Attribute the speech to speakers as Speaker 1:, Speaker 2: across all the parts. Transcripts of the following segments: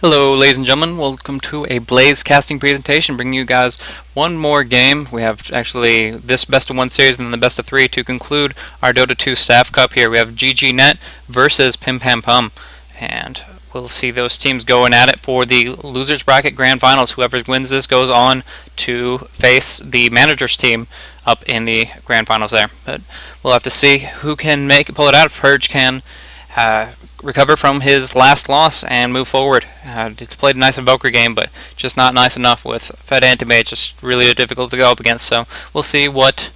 Speaker 1: Hello ladies and gentlemen, welcome to a BlazeCasting presentation bringing you guys one more game. We have actually this best of one series and then the best of three to conclude our Dota 2 Staff Cup here. We have GGnet versus PimPamPum, and we'll see those teams going at it for the Losers Bracket Grand Finals. Whoever wins this goes on to face the Managers team up in the Grand Finals there. But we'll have to see who can pull it out. If Purge can recover from his last loss and move forward. It's played a nice Invoker game, but just not nice enough with Fed Anti-Mage. Just really difficult to go up against. So we'll see what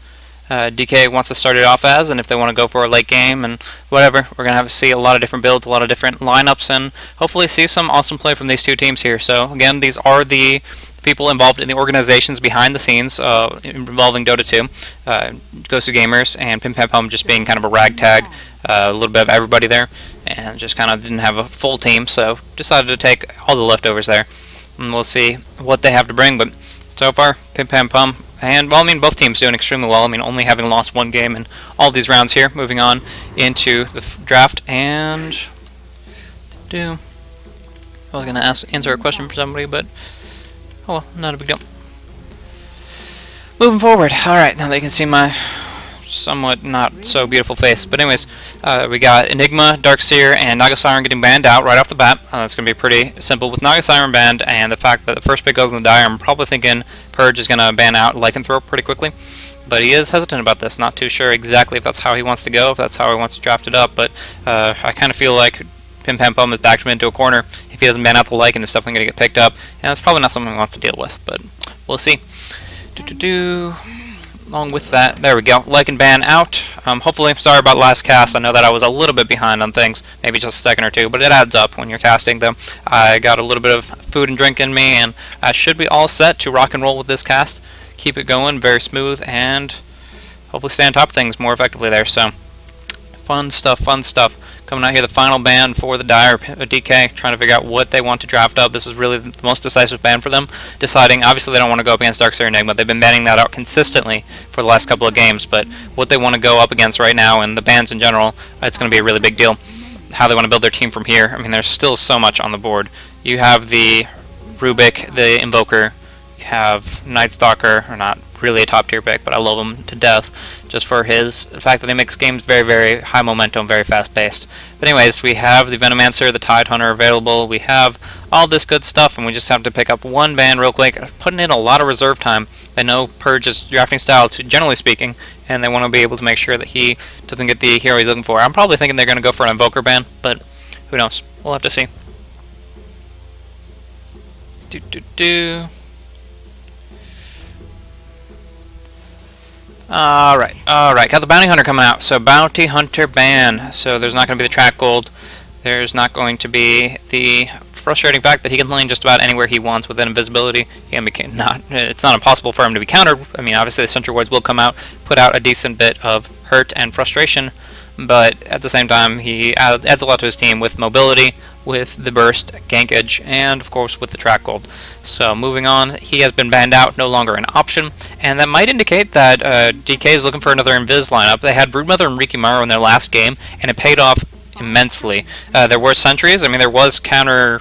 Speaker 1: DK wants to start it off as, and if they want to go for a late game and whatever. We're going to have to see a lot of different builds, a lot of different lineups, and hopefully see some awesome play from these two teams here. So again, these are the people involved in the organizations behind the scenes involving Dota 2, Gosu Gamers and PimPamPum just being kind of a ragtag, a little bit of everybody there, and just kind of didn't have a full team, so decided to take all the leftovers there, and we'll see what they have to bring. But so far, PimPamPum, and well, I mean, both teams doing extremely well. I mean, only having lost one game in all these rounds here. Moving on into the draft, and I was going to answer a question for somebody, but oh well, not a big deal. Moving forward. Alright, now they can see my somewhat not so beautiful face. But anyways, we got Enigma, Darkseer, and Naga Siren getting banned out right off the bat. That's going to be pretty simple with Naga Siren banned, and the fact that the first pick goes in the die, I'm probably thinking Purge is going to ban out Lycanthrope pretty quickly. But he is hesitant about this, not too sure exactly if that's how he wants to go, if that's how he wants to draft it up. But I kind of feel like PimPamPum has backed him into a corner. If he doesn't ban out the Lycan, it's definitely going to get picked up, and that's probably not something he wants to deal with, but we'll see. Along with that, there we go, Lycan ban out. Hopefully, sorry about last cast, I know that I was a little bit behind on things, maybe just a second or two, but it adds up when you're casting them. I got a little bit of food and drink in me, and I should be all set to rock and roll with this cast. Keep it going, very smooth, and hopefully stay on top of things more effectively there, so fun stuff, fun stuff. Coming out here, the final ban for the Dire, DK, trying to figure out what they want to draft up. This is really the most decisive ban for them, deciding, obviously they don't want to go up against Darkseer and Enigma. They've been banning that out consistently for the last couple of games, but what they want to go up against right now, and the bans in general, it's going to be a really big deal. How they want to build their team from here. I mean, there's still so much on the board. You have the Rubik, the Invoker, you have Night Stalker, or not really a top tier pick, but I love him to death just for the fact that he makes games very, very high momentum, very fast paced. But anyways, we have the Venomancer, the Tide Hunter available. We have all this good stuff, and we just have to pick up one ban real quick, putting in a lot of reserve time. They know Purge's drafting style, generally speaking, and they want to be able to make sure that he doesn't get the hero he's looking for. I'm probably thinking they're going to go for an Invoker ban, but who knows? We'll have to see. Alright, got the Bounty Hunter coming out. So Bounty Hunter ban. So there's not going to be the track gold. There's not going to be the frustrating fact that he can lane just about anywhere he wants with invisibility. It's not impossible for him to be countered. I mean, obviously the Sentry Wards will come out, put out a decent bit of hurt and frustration, but at the same time he adds a lot to his team with mobility, with the burst, gankage, and of course with the track gold. So moving on, he has been banned out, no longer an option, and that might indicate that DK is looking for another Invis lineup. They had Broodmother and Rikimaru in their last game, and it paid off immensely. There were sentries, I mean there was counter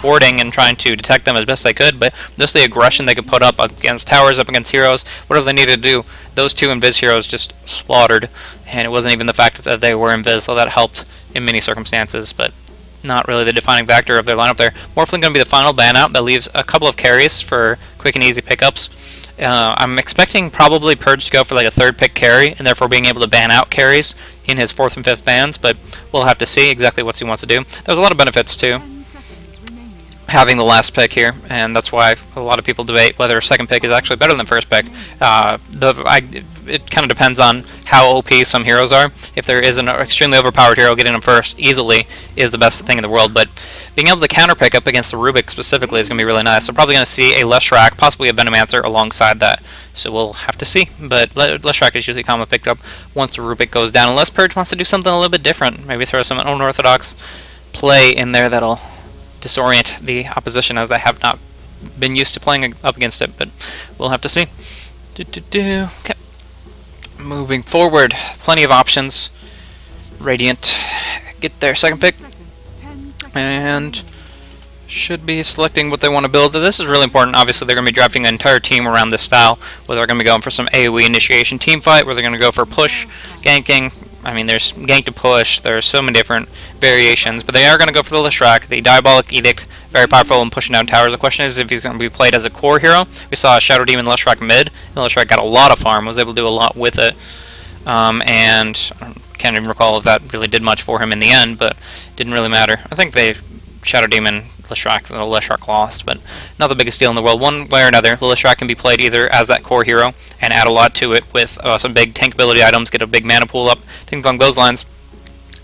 Speaker 1: boarding and trying to detect them as best they could, but just the aggression they could put up against towers, up against heroes, whatever they needed to do, those two Invis heroes just slaughtered, and it wasn't even the fact that they were Invis, so that helped in many circumstances, but not really the defining factor of their lineup there. Morphling going to be the final ban out. That leaves a couple of carries for quick and easy pickups. I'm expecting probably Purge to go for like a third pick carry, and therefore being able to ban out carries in his 4th and 5th bans, but we'll have to see exactly what he wants to do. There's a lot of benefits too having the last pick here, and that's why a lot of people debate whether second pick is actually better than first pick. It kind of depends on how OP some heroes are. If there is an extremely overpowered hero, getting him first easily is the best thing in the world, but being able to counter pick up against the Rubik specifically is going to be really nice. So probably going to see a Leshrac, possibly a Venomancer alongside that. So we'll have to see, but Leshrac is usually common picked up once the Rubik goes down, unless Purge wants to do something a little bit different. Maybe throw some unorthodox play in there that'll disorient the opposition, as they have not been used to playing up against it, but we'll have to see. Okay. Moving forward, plenty of options. Radiant get their second pick, and should be selecting what they want to build. This is really important. Obviously, they're going to be drafting an entire team around this style, where they're going to be going for some AoE initiation team fight, where they're going to go for push, ganking. I mean, there's gank to push. There's so many different variations, but they are going to go for the Leshrac, the Diabolic Edict, very powerful in pushing down towers. The question is if he's going to be played as a core hero. We saw a Shadow Demon Leshrac mid, and Leshrac got a lot of farm, was able to do a lot with it, and I can't even recall if that really did much for him in the end, but it didn't really matter. I think they Shadow Demon Leshrac lost, but not the biggest deal in the world. One way or another, the Leshrac can be played either as that core hero and add a lot to it with some big tank ability items, get a big mana pool up, things along those lines.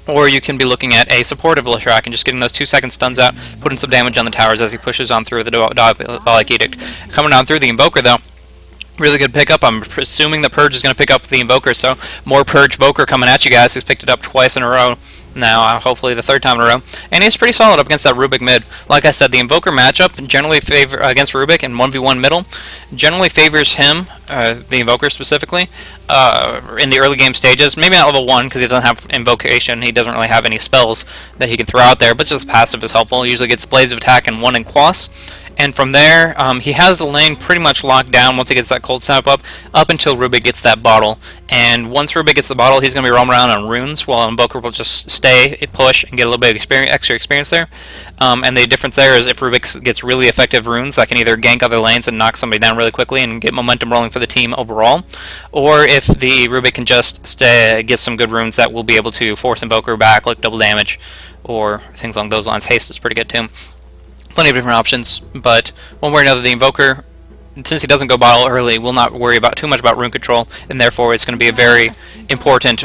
Speaker 1: Or you can be looking at a supportive Leshrac and just getting those 2-second stuns out, putting some damage on the towers as he pushes on through the Diabolic Edict. Coming on through the Invoker, though, really good pickup. I'm assuming the Purge is going to pick up the Invoker, so more Purge Voker coming at you guys. He's picked it up twice in a row now, hopefully the third time in a row. And he's pretty solid up against that Rubik mid. Like I said, the Invoker matchup generally against Rubik in 1v1 middle generally favors him, the Invoker specifically, in the early game stages. Maybe not level 1 because he doesn't have Invocation. He doesn't really have any spells that he can throw out there, but just passive is helpful. He usually gets Blaze of Attack and 1 in Quas. And from there, he has the lane pretty much locked down once he gets that Cold Snap up until Rubik gets that bottle. And once Rubik gets the bottle, he's going to be roaming around on runes, while Invoker will just stay, push, and get a little bit of extra experience there. And the difference there is if Rubik gets really effective runes that can either gank other lanes and knock somebody down really quickly and get momentum rolling for the team overall, or if the Rubik can just get some good runes that will be able to force Invoker back, like double damage, or things along those lines. Haste is pretty good too. Plenty of different options, but one way or another, the Invoker, since he doesn't go bottle early, will not worry too much about rune control, and therefore it's going to be a very important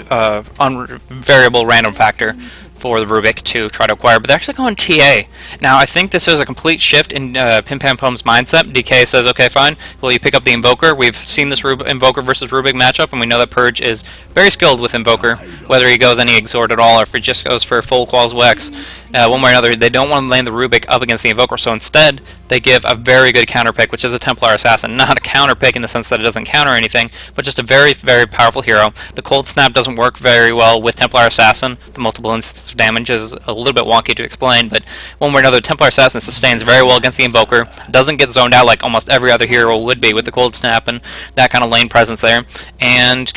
Speaker 1: variable random factor for the Rubik to try to acquire. But they're actually going TA. Now, I think this is a complete shift in PimPamPum's mindset. DK says, okay, fine, well, you pick up the Invoker. We've seen this Invoker versus Rubik matchup, and we know that Purge is very skilled with Invoker, whether he goes any Exhort at all or if he just goes for full Quals Wex. One way or another, they don't want to lane the Rubik up against the Invoker, so instead they give a very good counter pick, which is a Templar Assassin. Not a counter pick in the sense that it doesn't counter anything, but just a very, very powerful hero. The Cold Snap doesn't work very well with Templar Assassin. The multiple instances of damage is a little bit wonky to explain, but one way or another, Templar Assassin sustains very well against the Invoker, doesn't get zoned out like almost every other hero would be with the Cold Snap and that kind of lane presence there, and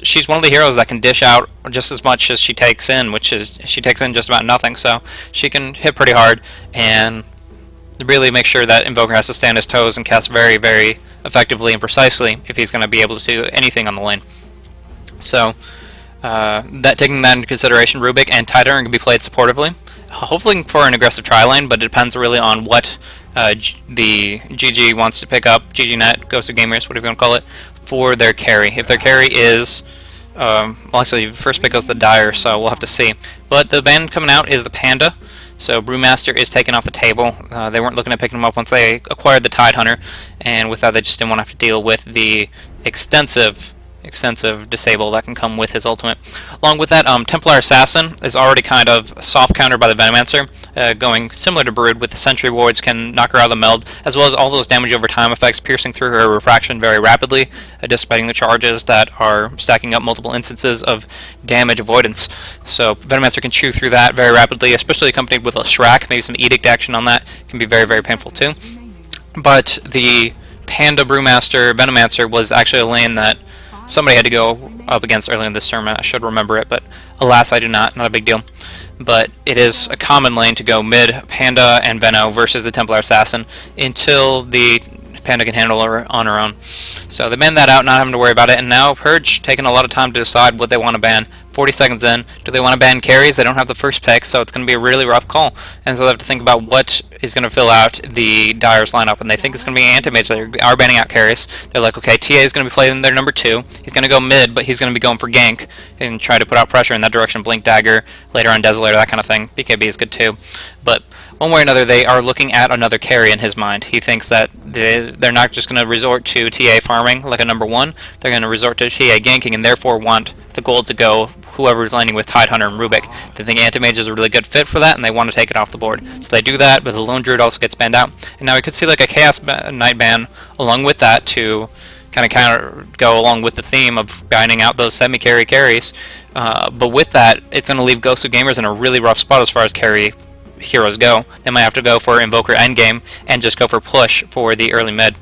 Speaker 1: she's one of the heroes that can dish out just as much as she takes in, which is she takes in just about nothing, so she can hit pretty hard and really make sure that Invoker has to stand his toes and cast very, very effectively and precisely if he's going to be able to do anything on the lane. So, taking that into consideration, Rubik and Titan can be played supportively, hopefully for an aggressive tri-lane, but it depends really on what the GG wants to pick up, GGnet, Ghost of Gamers, whatever you want to call it, for their carry. If their carry is well, actually, first pick goes the Dire, so we'll have to see. But the band coming out is the Panda, so Brewmaster is taken off the table. They weren't looking at picking him up once they acquired the Tidehunter, and with that they just didn't want to have to deal with the extensive disable that can come with his ultimate. Along with that, Templar Assassin is already kind of soft countered by the Venomancer, going similar to Brood, with the Sentry Wards can knock her out of the meld, as well as all those damage over time effects, piercing through her refraction very rapidly, dissipating the charges that are stacking up multiple instances of damage avoidance. So Venomancer can chew through that very rapidly, especially accompanied with a Shrek. Maybe some Edict action on that can be very, very painful too. But the Panda Brewmaster Venomancer was actually a lane that somebody had to go up against early in this tournament. I should remember it, but alas I do not. Not a big deal. But it is a common lane to go mid Panda and Veno versus the Templar Assassin until the Panda can handle her on her own. So they banned that out, not having to worry about it, and now Purge taking a lot of time to decide what they want to ban. 40 seconds in, do they want to ban carries? They don't have the first pick, so it's going to be a really rough call. And so they have to think about what is going to fill out the Dire's lineup, and they think it's going to be Anti-Mage. They are banning out carries. They're like, okay, TA is going to be playing their number 2. He's going to go mid, but he's going to be going for gank and try to put out pressure in that direction. Blink Dagger, later on Desolator, that kind of thing. BKB is good too. But one way or another, they are looking at another carry in his mind. He thinks that they're not just going to resort to TA farming like a number 1. They're going to resort to TA ganking and therefore want the gold to go whoever's landing with Tidehunter and Rubik. They think Anti-Mage is a really good fit for that, and they want to take it off the board. So they do that, but the Lone Druid also gets banned out. And now we could see like a Chaos Knight ban along with that to kind of go along with the theme of banning out those semi-carry carries. But with that, it's going to leave Ghost of Gamers in a really rough spot as far as carry heroes go. They might have to go for Invoker endgame and just go for push for the early mid.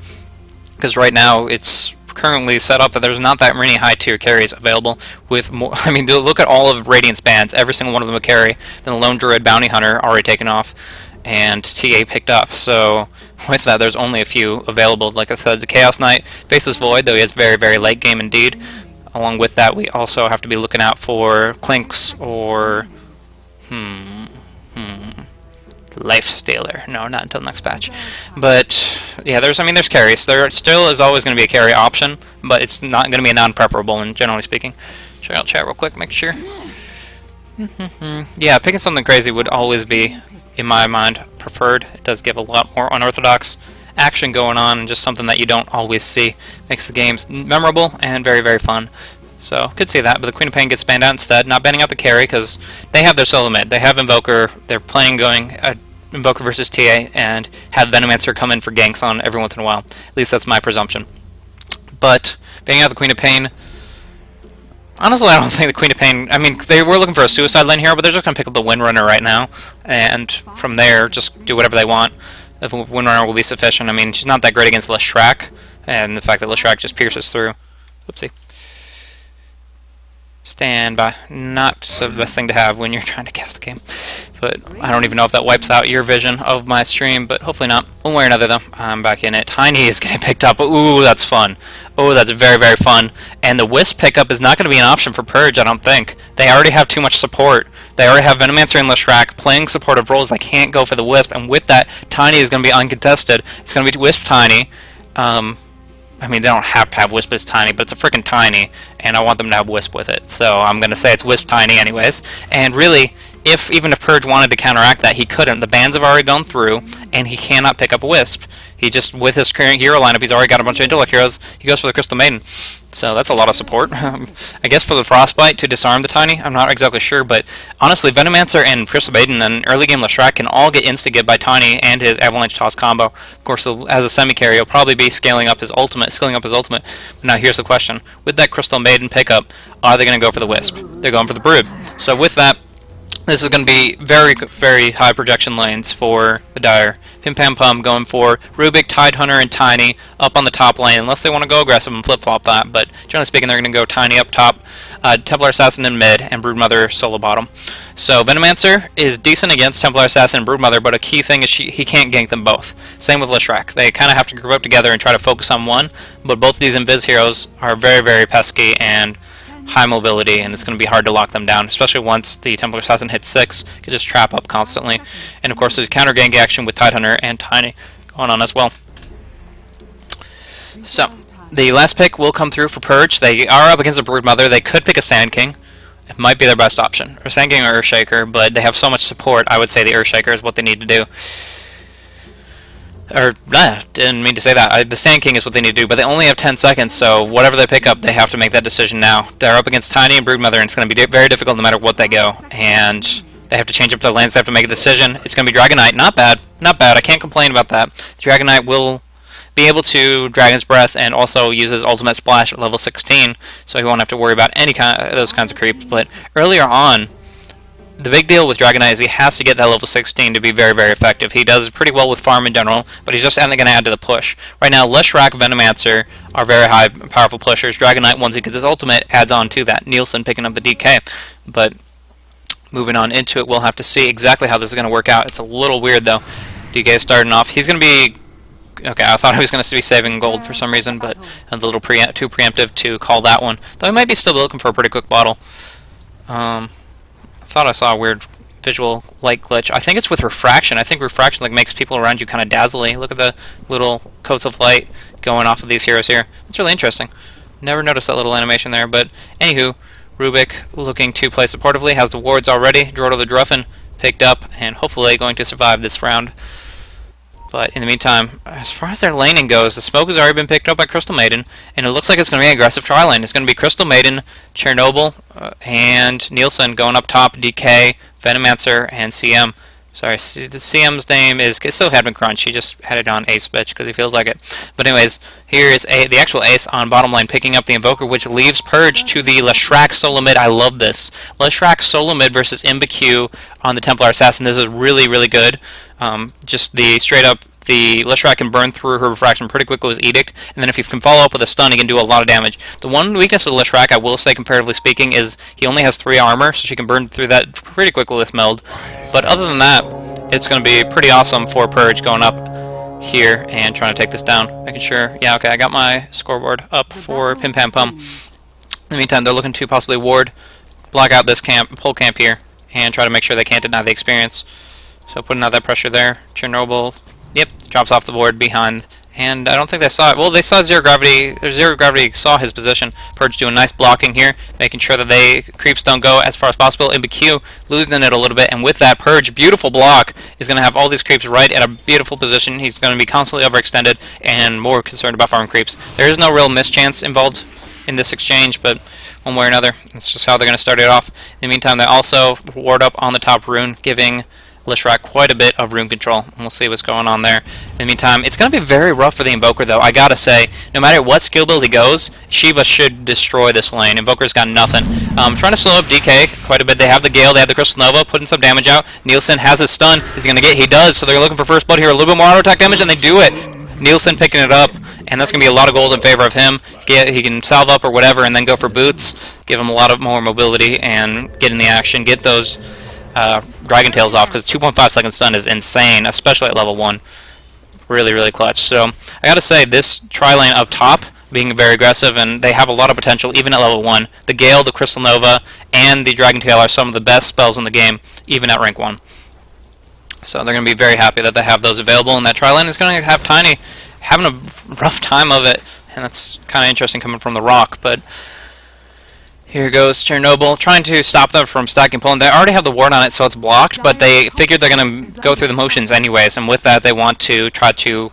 Speaker 1: Because right now it's currently set up that there's not that many high tier carries available with more. I mean, look at all of Radiant's bans. Every single one of them a carry. Then the Lone Druid Bounty Hunter already taken off and TA picked up. So with that, there's only a few available. Like I said, the Chaos Knight faces Void, though he is very, very late game indeed. Along with that, we also have to be looking out for Clinks or Life Stealer. No, not until next patch. But yeah, there's carries. There still is always going to be a carry option, but it's not going to be a non-preferable. And generally speaking, check out chat real quick, make sure. Yeah, picking something crazy would always be, in my mind, preferred. It does give a lot more unorthodox action going on, and just something that you don't always see. Makes the games memorable and very, very fun. So, could see that, but the Queen of Pain gets banned out instead, not banning out the carry, because they have their solo mid. They have Invoker, they're planning going Invoker versus TA, and have Venomancer come in for ganks on every once in a while. At least that's my presumption. But, banning out the Queen of Pain, honestly, I don't think the Queen of Pain, I mean, they were looking for a suicide lane hero, but they're just going to pick up the Windrunner right now, and from there, just do whatever they want. The Windrunner will be sufficient. I mean, she's not that great against Leshrac, and the fact that Leshrac just pierces through. Oopsie. Stand by. Not the best thing to have when you're trying to cast a game. But I don't even know if that wipes out your vision of my stream, but hopefully not. One way or another, though, I'm back in it. Tiny is getting picked up. Ooh, that's fun. Oh, that's very, very fun. And the Wisp pickup is not going to be an option for Purge, I don't think. They already have too much support. They already have Venomancer and Leshrac playing supportive roles. They can't go for the Wisp, and with that, Tiny is going to be uncontested. It's going to be Wisp Tiny. I mean, they don't have to have Wisp as Tiny, but it's a freaking Tiny, and I want them to have Wisp with it. So I'm going to say it's Wisp Tiny anyways. And really, even if Purge wanted to counteract that, he couldn't. The bans have already gone through, and he cannot pick up a Wisp. He just, with his current hero lineup, he's already got a bunch of intellect heroes. He goes for the Crystal Maiden. So that's a lot of support. I guess for the Frostbite to disarm the Tiny, I'm not exactly sure, but honestly, Venomancer and Crystal Maiden and early game Leshrac can all get insta-get by Tiny and his Avalanche Toss combo. Of course, as a semi-carry, he'll probably be scaling up his ultimate. But now here's the question. With that Crystal Maiden pickup, are they going to go for the Wisp? They're going for the Brood. So with that, this is going to be very, very high projection lanes for the Dire. PimPamPum going for Rubik, Tidehunter, and Tiny up on the top lane, unless they want to go aggressive and flip-flop that. But generally speaking, they're going to go Tiny up top, Templar Assassin in mid, and Broodmother solo bottom. So Venomancer is decent against Templar Assassin and Broodmother, but a key thing is he can't gank them both. Same with Leshrac. They kind of have to group up together and try to focus on one, but both of these Invis heroes are very, very pesky and high mobility, and it's going to be hard to lock them down, especially once the Templar Assassin hits 6. You can just trap up constantly. And of course, there's counter gank action with Tidehunter and Tiny going on as well. So, the last pick will come through for Purge. They are up against a Broodmother. They could pick a Sand King. It might be their best option. Or Sand King or Earthshaker, but they have so much support, I would say the Earthshaker is what they need to do. Or, didn't mean to say that. The Sand King is what they need to do, but they only have 10 seconds, so whatever they pick up, they have to make that decision now. They're up against Tiny and Broodmother, and it's going to be very difficult no matter what they go. And they have to change up their lanes, they have to make a decision. It's going to be Dragonite. Not bad. Not bad. I can't complain about that. Dragonite will be able to Dragon's Breath and also uses Ultimate Splash at level 16, so he won't have to worry about any those kinds of creeps. But earlier on, the big deal with Dragonite is he has to get that level 16 to be very, very effective. He does pretty well with farm in general, but he's just going to add to the push. Right now, Leshrac, Venomancer are very high, powerful pushers. Dragonite, once he gets his ultimate, adds on to that. Nielsen picking up the DK. But moving on into it, we'll have to see exactly how this is going to work out. It's a little weird, though. DK starting off. He's going to be... Okay, I thought he was going to be saving gold for some reason, but a little too preemptive to call that one. Though he might be still looking for a pretty quick bottle. Thought I saw a weird visual light glitch. I think it's with refraction. I think refraction makes people around you kind of dazzly. Look at the little coats of light going off of these heroes here. It's really interesting. Never noticed that little animation there, but anywho, Rubik looking to play supportively, has the wards already. Drodo the Druffin picked up, and hopefully going to survive this round. But in the meantime, as far as their laning goes, the smoke has already been picked up by Crystal Maiden, and it looks like it's going to be an aggressive tri-lane. It's going to be Crystal Maiden, Chernobyl, and Nielsen going up top, DK, Venomancer, and CM Sorry, the CM's name is, it's still Headman Crunch, he just had it on ace bitch because he feels like it. But anyways, here is the actual ace on bottom lane picking up the Invoker, which leaves Purge to the Leshrac solo mid. I love this. Leshrac solo mid versus ImbaQ on the Templar Assassin. This is really, really good. Just the straight up, the Leshrac can burn through her refraction pretty quickly with Edict, and then if you can follow up with a stun, he can do a lot of damage. The one weakness of Leshrac, I will say comparatively speaking, is he only has 3 armor, so she can burn through that pretty quickly with Meld. But other than that, it's going to be pretty awesome for Purge going up here and trying to take this down. Making sure, yeah, okay, I got my scoreboard up for PimPamPum. In the meantime, they're looking to possibly ward, block out this camp, pull camp here, and try to make sure they can't deny the experience. So putting out that pressure there. Chernobyl, yep, drops off the board behind. And I don't think they saw it. Well, they saw Zero Gravity. Zero Gravity saw his position. Purge doing nice blocking here, making sure that they creeps don't go as far as possible. ImbaQ losing it a little bit, and with that, Purge, beautiful block, is going to have all these creeps right at a beautiful position. He's going to be constantly overextended and more concerned about farm creeps. There is no real mischance involved in this exchange, but one way or another, that's just how they're going to start it off. In the meantime, they also ward up on the top rune, giving Leshrac quite a bit of rune control, and we'll see what's going on there. In the meantime, it's going to be very rough for the Invoker, though. I gotta say, no matter what skill build he goes, Shiva should destroy this lane. Invoker's got nothing. Trying to slow up DK quite a bit. They have the Gale, they have the Crystal Nova, putting some damage out. Nielsen has his stun. Is he going to get? He does, so they're looking for first blood here. A little bit more auto attack damage, and they do it. Nielsen picking it up, and that's going to be a lot of gold in favor of him. He can salve up or whatever, and then go for boots, give him a lot of more mobility, and get in the action, get those Dragon Tails off, because 2.5 second stun is insane, especially at level 1. Really, really clutch. So I gotta say, this tri-lane up top being very aggressive, and they have a lot of potential even at level 1. The Gale, the Crystal Nova, and the Dragon Tail are some of the best spells in the game, even at rank 1. So they're going to be very happy that they have those available, and that tri-lane is going to have Tiny having a rough time of it, and that's kind of interesting coming from the Rock, but here goes Chernobyl, trying to stop them from stacking pulling. They already have the ward on it, so it's blocked, but they figured they're going to go through the motions anyways, and with that they want to try to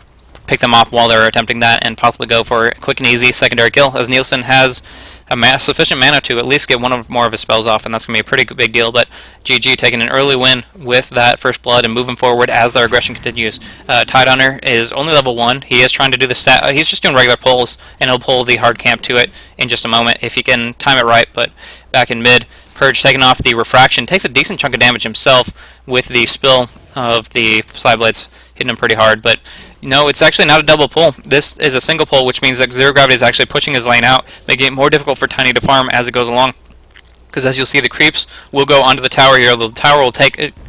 Speaker 1: pick them off while they're attempting that and possibly go for a quick and easy secondary kill, as Nielsen has sufficient mana to at least get one or more of his spells off, and that's going to be a pretty big deal. But GG taking an early win with that first blood and moving forward as their aggression continues. Tide Hunter is only level 1. He is trying to do the stat. He's just doing regular pulls, and he'll pull the hard camp to it in just a moment if he can time it right. But back in mid, Purge taking off the refraction, takes a decent chunk of damage himself with the spill of the Side Blades, hitting him pretty hard. But no, it's actually not a double pull. This is a single pull, which means that Zero Gravity is actually pushing his lane out, making it more difficult for Tiny to farm as it goes along. Because as you'll see, the creeps will go onto the tower here. The tower will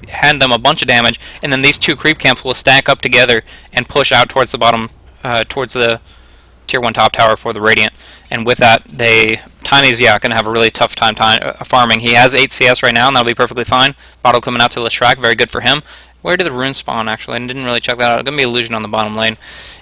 Speaker 1: hand them a bunch of damage, and then these two creep camps will stack up together and push out towards the bottom, towards the tier 1 top tower for the Radiant. And with that, Tiny's going to have a really tough time farming. He has 8 CS right now, and that'll be perfectly fine. Bottle coming out to Leshrac, very good for him. Where did the rune spawn, actually? I didn't really check that out. It's going to be Illusion on the bottom lane.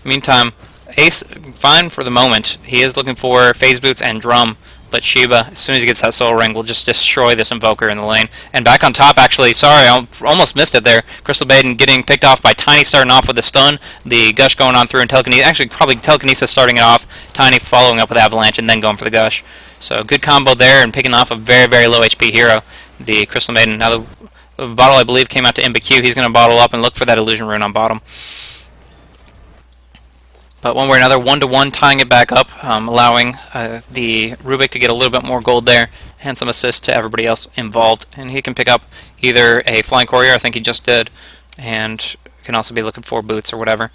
Speaker 1: Meantime, Ace, fine for the moment. He is looking for Phase Boots and Drum, but Shiba, as soon as he gets that Soul Ring, will just destroy this Invoker in the lane. And back on top, actually, sorry, I almost missed it there. Crystal Maiden getting picked off by Tiny, starting off with a stun. The Gush going on through, and Telekinesis, actually probably Telekinesis starting it off. Tiny following up with Avalanche, and then going for the Gush. So good combo there, and picking off a very, very low HP hero, the Crystal Maiden. Now the bottle, I believe, came out to ImbaQ. He's going to bottle up and look for that Illusion Rune on bottom. But one way or another, 1-to-1, tying it back up, allowing the Rubik to get a little bit more gold there, and some assists to everybody else involved. And he can pick up either a Flying Courier, I think he just did, and can also be looking for boots or whatever.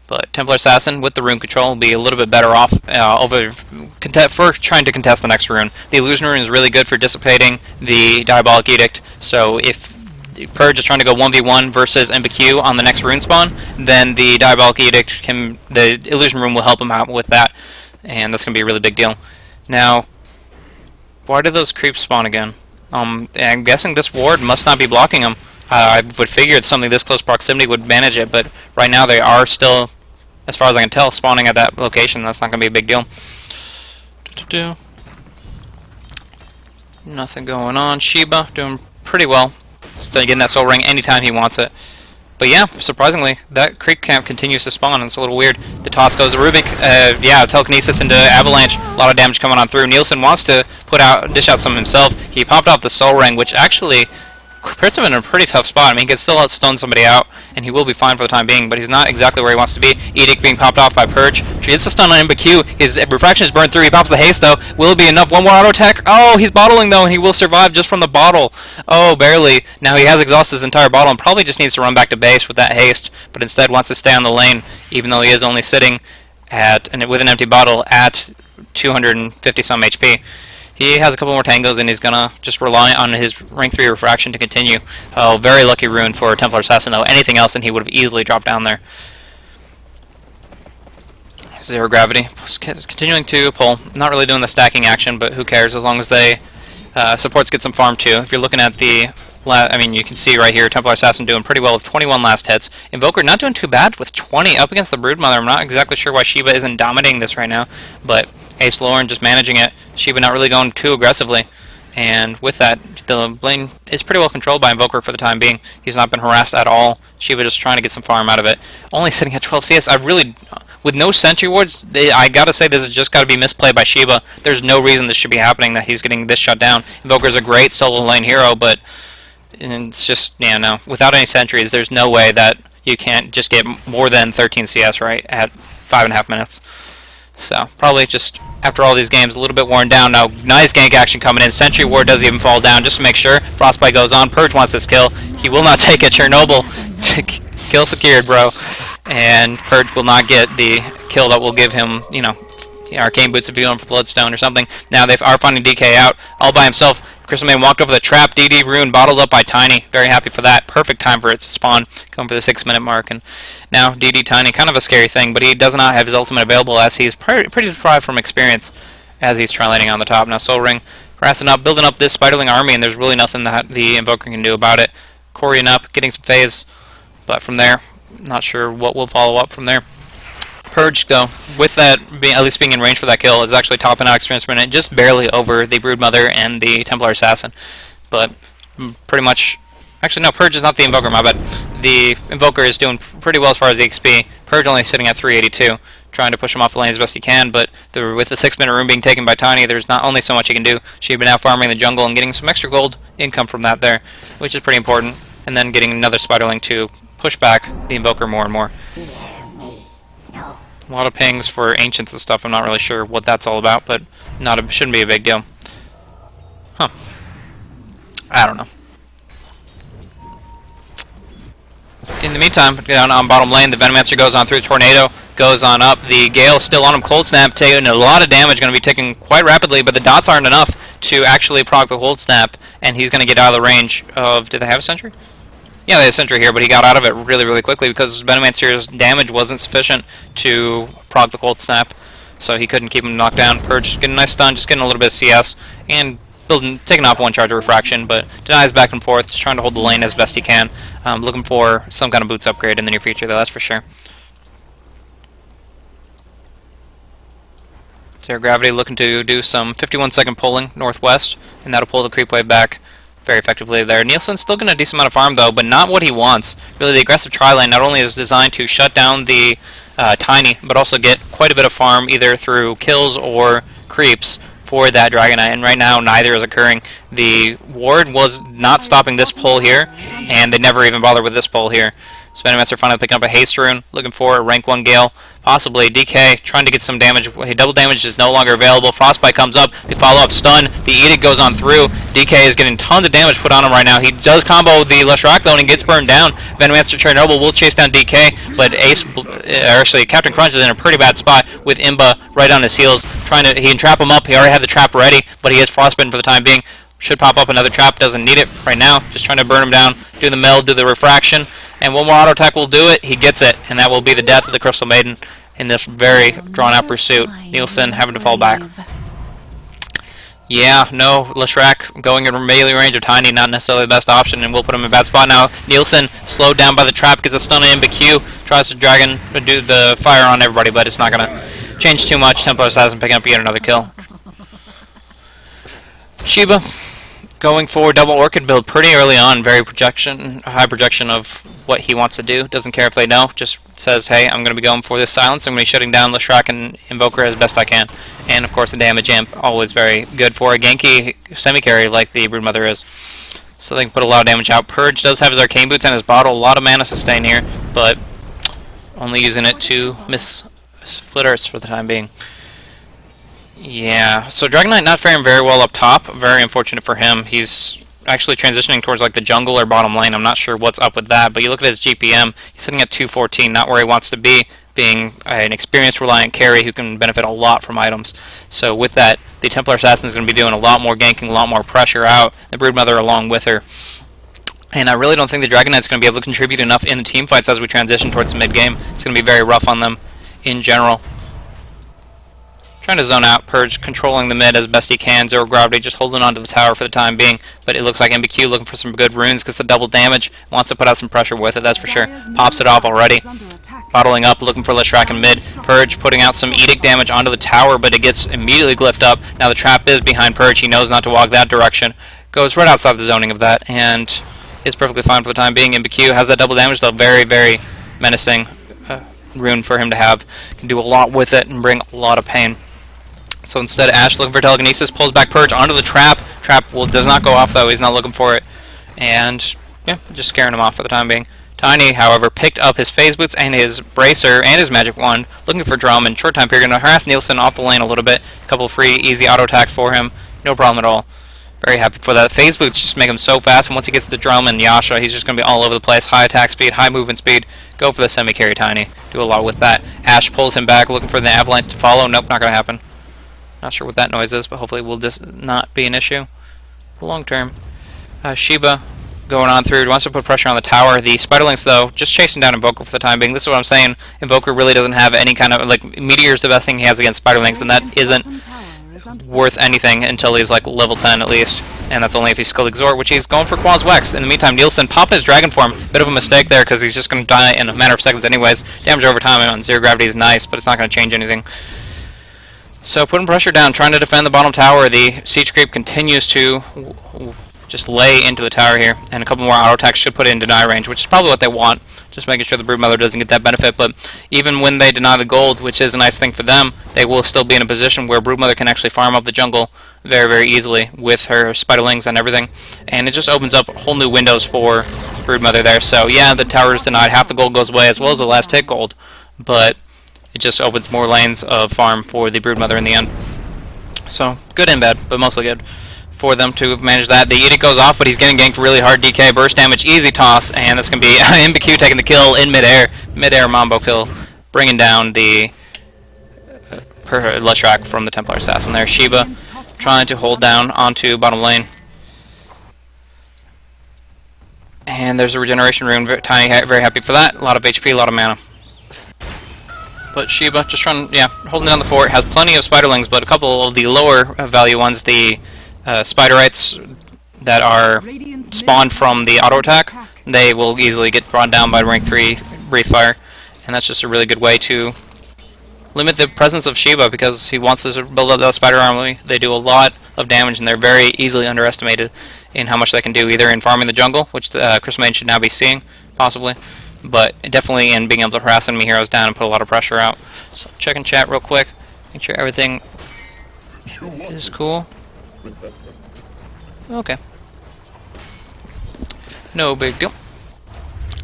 Speaker 1: But Templar Assassin, with the rune control, will be a little bit better off for trying to contest the next rune. The Illusion Rune is really good for dissipating the Diabolic Edict, so if Purge is trying to go 1v1 versus ImbaQ on the next rune spawn, then the Diabolic Edict the Illusion Rune will help him out with that, and that's going to be a really big deal. Now, why did those creeps spawn again? I'm guessing this ward must not be blocking them. I would figure that something this close proximity would manage it, but right now they are still, as far as I can tell, spawning at that location. That's not going to be a big deal. Nothing going on. Shiba doing pretty well. Still getting that Soul Ring anytime he wants it. But yeah, surprisingly, that creep camp continues to spawn, and it's a little weird. The toss goes to Rubik. Yeah, Telekinesis into Avalanche. A lot of damage coming on through. Nielsen wants to dish out some himself. He popped off the Soul Ring, which actually puts him in a pretty tough spot. I mean, he can still stun somebody out, and he will be fine for the time being, but he's not exactly where he wants to be. Edict being popped off by Purge. She hits the stun on Q. His refraction is burned through. He pops the haste, though. Will it be enough? One more auto attack. Oh, he's bottling, though, and he will survive just from the bottle. Oh, barely. Now he has exhausted his entire bottle and probably just needs to run back to base with that haste, but instead wants to stay on the lane, even though he is only sitting with an empty bottle at 250-some HP. He has a couple more tangos, and he's gonna just rely on his rank 3 refraction to continue. Oh, very lucky rune for Templar Assassin, though. Anything else, and he would have easily dropped down there. Zero gravity. Continuing to pull. Not really doing the stacking action, but who cares, as long as they supports get some farm too. If you're looking at the I mean, you can see right here, Templar Assassin doing pretty well with 21 last hits. Invoker not doing too bad with 20 up against the Broodmother. I'm not exactly sure why Shiba isn't dominating this right now, but Ace Lauren just managing it. Shiba not really going too aggressively. And with that, the lane is pretty well controlled by Invoker for the time being. He's not been harassed at all. Shiba just trying to get some farm out of it. Only sitting at 12 CS. With no sentry wards, I gotta say this has just gotta be misplayed by Shiba. There's no reason this should be happening, that he's getting this shut down. Invoker's a great solo lane hero, but it's just, yeah, no. Without any sentries, there's no way that you can't just get more than 13 CS, right, at 5.5 minutes. So, probably just, after all these games, a little bit worn down. Now, nice gank action coming in. Sentry Ward doesn't even fall down, just to make sure. Frostbite goes on. Purge wants this kill. He will not take it. Chernobyl. Kill secured, bro. And Purge will not get the kill that will give him, you know, Arcane Boots if you're going for Bloodstone or something. Now they are finding DK out all by himself. Crystal Maiden walked over the trap. DD Rune bottled up by Tiny. Very happy for that. Perfect time for it to spawn. Going for the 6-minute mark. And now DD Tiny, kind of a scary thing, but he does not have his ultimate available, as he's pretty deprived from experience as he's tri-laning on the top. Now Soul Ring harassing up, building up this Spiderling army, and there's really nothing that the Invoker can do about it. Corying up, getting some phase, but from there, not sure what will follow up from there. Purge, though, with that at least being in range for that kill, is actually topping out experience per minute, just barely over the Broodmother and the Templar Assassin. But pretty much, actually no, Purge is not the Invoker, my bad. The Invoker is doing pretty well as far as the XP. Purge only sitting at 382, trying to push him off the lane as best he can, but with the 6-minute rune being taken by Tiny, there's not only so much he can do. She's been out farming the jungle and getting some extra gold income from that there, which is pretty important, and then getting another Spiderling to push back the Invoker more and more. A lot of pings for Ancients and stuff. I'm not really sure what that's all about, but shouldn't be a big deal. Huh. I don't know. In the meantime, down on bottom lane, the Venomancer goes on through. Tornado goes on up. The Gale still on him. Cold Snap taking a lot of damage, going to be taken quite rapidly, but the dots aren't enough to actually proc the Cold Snap, and he's going to get out of the range of... Did they have a sentry? Yeah, they had a sentry here, but he got out of it really, really quickly because Venomancer's damage wasn't sufficient to proc the Cold Snap, so he couldn't keep him knocked down. Purge getting a nice stun, just getting a little bit of CS, and taking off one charge of refraction, but denies back and forth, just trying to hold the lane as best he can. Looking for some kind of boots upgrade in the near future, though, that's for sure. Zero Gravity looking to do some 51-second pulling northwest, and that'll pull the creep wave back very effectively there. Nielsen's still getting a decent amount of farm, though, but not what he wants. Really, the aggressive tri-lane not only is designed to shut down the Tiny, but also get quite a bit of farm either through kills or creeps for that Dragonite, and right now neither is occurring. The ward was not stopping this pull here, and they never even bothered with this pull here. Venomancer finally picking up a haste rune, looking for a rank 1 Gale, possibly DK, trying to get some damage. Double damage is no longer available. Frostbite comes up, the follow-up stun, the Edict goes on through. DK is getting tons of damage put on him right now. He does combo the Leshrac though, and he gets burned down. Venomancer Chernobyl will chase down DK, but actually Captain Crunch is in a pretty bad spot with Imba right on his heels. He can trap him up. He already had the trap ready, but he is frostbitten for the time being. Should pop up another trap, doesn't need it right now. Just trying to burn him down, do the meld, do the refraction, and one more auto attack will do it. He gets it, and that will be the death of the Crystal Maiden in this very drawn-out pursuit. Nielsen having to fall back. Yeah, no, Leshrac going in melee range of Tiny, not necessarily the best option, and we'll put him in a bad spot now. Nielsen, slowed down by the trap, gets a stun in, but Q tries to do the fire on everybody, but it's not going to change too much. Templar Assassin picking up yet another kill. Shiba going for double Orchid build pretty early on, very high projection of what he wants to do. Doesn't care if they know, just says, hey, I'm going to be going for this silence. I'm going to be shutting down Leshrac and Invoker as best I can. And of course the damage amp, always very good for a ganky semi-carry like the Broodmother is. so they can put a lot of damage out. Purge does have his Arcane Boots and his bottle. A lot of mana sustain here, but only using it to miss Flitters for the time being. Yeah, so Dragon Knight not faring very well up top. Very unfortunate for him. He's actually transitioning towards like the jungle or bottom lane. I'm not sure what's up with that, but you look at his GPM, he's sitting at 214, not where he wants to be, being an experienced reliant carry who can benefit a lot from items. So with that, the Templar Assassin is going to be doing a lot more ganking, a lot more pressure out, the Broodmother along with her. And I really don't think the Dragon Knight's going to be able to contribute enough in the team fights as we transition towards the mid-game. It's going to be very rough on them in general. Trying to zone out, Purge controlling the mid as best he can, Zero Gravity just holding on to the tower for the time being, but it looks like MBQ looking for some good runes, gets the double damage, wants to put out some pressure with it, that's for sure. Pops it off already, bottling up, looking for Leshrac in mid. Purge putting out some Edict damage onto the tower, but it gets immediately glyphed up. Now the trap is behind Purge, he knows not to walk that direction, goes right outside the zoning of that, and is perfectly fine for the time being. MBQ has that double damage, though very, very menacing rune for him to have. Can do a lot with it and bring a lot of pain. So instead, Ash looking for telekinesis, pulls back Purge onto the trap. Trap does not go off though, he's not looking for it. And yeah, just scaring him off for the time being. Tiny, however, picked up his phase boots and his bracer and his magic wand, looking for drum in short time period. Going to harass Nielsen off the lane a little bit. A couple of free, easy auto attacks for him. No problem at all. Very happy for that. Phase boots just make him so fast, and once he gets the drum and Yasha, he's just going to be all over the place. High attack speed, high movement speed. Go for the semi-carry Tiny. Do a lot with that. Ash pulls him back, looking for the avalanche to follow. Nope, not going to happen. Not sure what that noise is, but hopefully it will just not be an issue long term. Shiba going on through, wants to put pressure on the tower. The Spiderlings, though, just chasing down Invoker for the time being. This is what I'm saying. Invoker really doesn't have any kind of, like, Meteor's the best thing he has against Spiderlings, and that isn't worth anything until he's, like, level 10 at least. And that's only if he's skilled Exhort, which he's going for Quaz Wex. In the meantime, Nielsen popping his Dragon form. Bit of a mistake there, because he's just going to die in a matter of seconds anyways. Damage over time on Zero Gravity is nice, but it's not going to change anything. So putting pressure down, trying to defend the bottom tower. The siege creep continues to just lay into the tower here, and a couple more auto attacks should put it in deny range, which is probably what they want, just making sure the Broodmother doesn't get that benefit. But even when they deny the gold, which is a nice thing for them, they will still be in a position where Broodmother can actually farm up the jungle very, very easily with her Spiderlings and everything, and it just opens up whole new windows for Broodmother there. So yeah, the tower is denied, half the gold goes away, as well as the last hit gold, but it just opens more lanes of farm for the Broodmother in the end. So, good and bad, but mostly good for them to manage that. The Edict goes off, but he's getting ganked really hard. DK, burst damage, easy toss, and that's going to be MBQ taking the kill in midair. Midair Mambo kill, bringing down the Leshrac from the Templar Assassin there. Shiba trying to hold down onto bottom lane. And there's a regeneration rune. Tiny, very happy for that. A lot of HP, a lot of mana. But Shiba just trying, holding down the fort. Has plenty of Spiderlings, but a couple of the lower value ones, the Spiderites that are spawned from the auto attack, they will easily get brought down by rank 3 Breathefire, and that's just a really good way to limit the presence of Shiba, because he wants to build up that Spider Army. They do a lot of damage, and they're very easily underestimated in how much they can do, either in farming the jungle, which Chris Main should now be seeing, possibly, but definitely in being able to harass enemy heroes down and put a lot of pressure out. So checking chat real quick, make sure everything is cool. Okay. No big deal.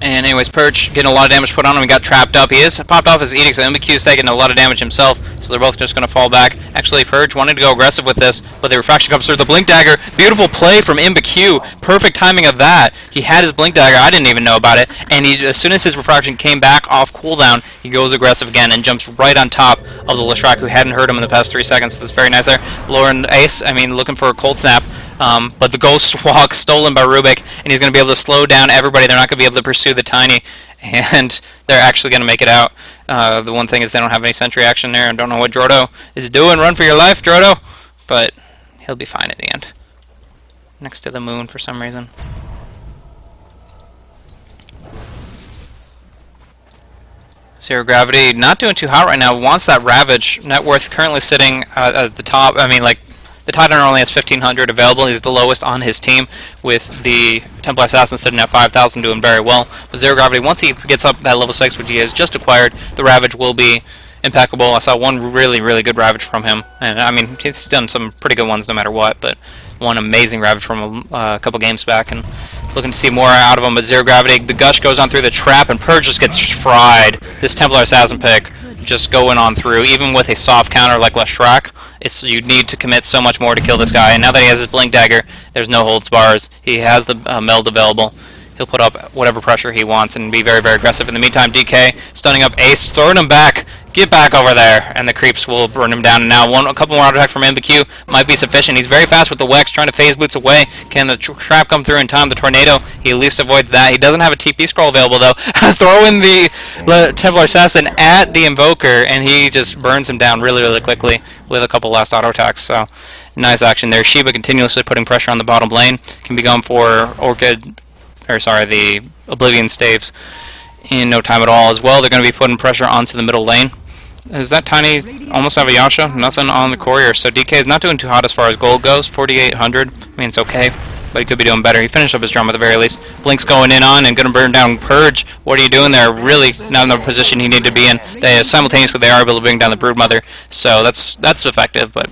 Speaker 1: And anyways, Purge getting a lot of damage put on him. He got trapped up. He is popped off his Edict, so MBQ is taking a lot of damage himself, so they're both just going to fall back. Actually, Purge wanted to go aggressive with this, but the Refraction comes through. The Blink Dagger, beautiful play from MBQ. Perfect timing of that. He had his Blink Dagger, I didn't even know about it, and as soon as his Refraction came back off cooldown, he goes aggressive again and jumps right on top of the Leshrac, who hadn't hurt him in the past 3 seconds. That's very nice there. Lauren Ace, looking for a Cold Snap. But the Ghost Walk stolen by Rubik, and he's going to be able to slow down everybody. They're not going to be able to pursue the Tiny, and they're actually going to make it out. The one thing is they don't have any sentry action there, and don't know what Drodo is doing. Run for your life, Drodo! But he'll be fine at the end. Next to the moon for some reason. Zero Gravity, not doing too hot right now. Wants that Ravage. Net worth currently sitting at the top. The Titan only has 1,500 available. He's the lowest on his team, with the Templar Assassin sitting at 5,000, doing very well. But Zero Gravity, once he gets up that level 6, which he has just acquired, the Ravage will be impeccable. I saw one really, really good Ravage from him, and I mean, he's done some pretty good ones no matter what, but one amazing Ravage from a couple games back, and looking to see more out of him, but zero gravity. The Gush goes on through the trap, and Purge just gets fried. This Templar Assassin pick just going on through, even with a soft counter like Leshrac. You need to commit so much more to kill this guy, and now that he has his Blink Dagger, there's no holds bars. He has the meld available. He'll put up whatever pressure he wants and be very, very aggressive. In the meantime, DK stunning up Ace, throwing him back. Get back over there, and the creeps will burn him down. And now a couple more auto attack from MBQ might be sufficient. He's very fast with the Wex, trying to phase boots away. Can the trap come through in time? The tornado, he at least avoids that. He doesn't have a TP scroll available though. Throwing the Templar Assassin at the Invoker, and he just burns him down really, really quickly with a couple last auto attacks. So nice action there. Shiba continuously putting pressure on the bottom lane. Can be going for the Oblivion Staves in no time at all as well. They're going to be putting pressure onto the middle lane. Is that Tiny almost have a Yasha? Nothing on the courier. So DK is not doing too hot as far as gold goes. 4,800. I mean, it's okay, but he could be doing better. He finished up his drum at the very least. Blink's going in on and going to burn down Purge. What are you doing there? Really not in the position he needed to be in. Simultaneously, they are able to bring down the Broodmother. So that's effective, but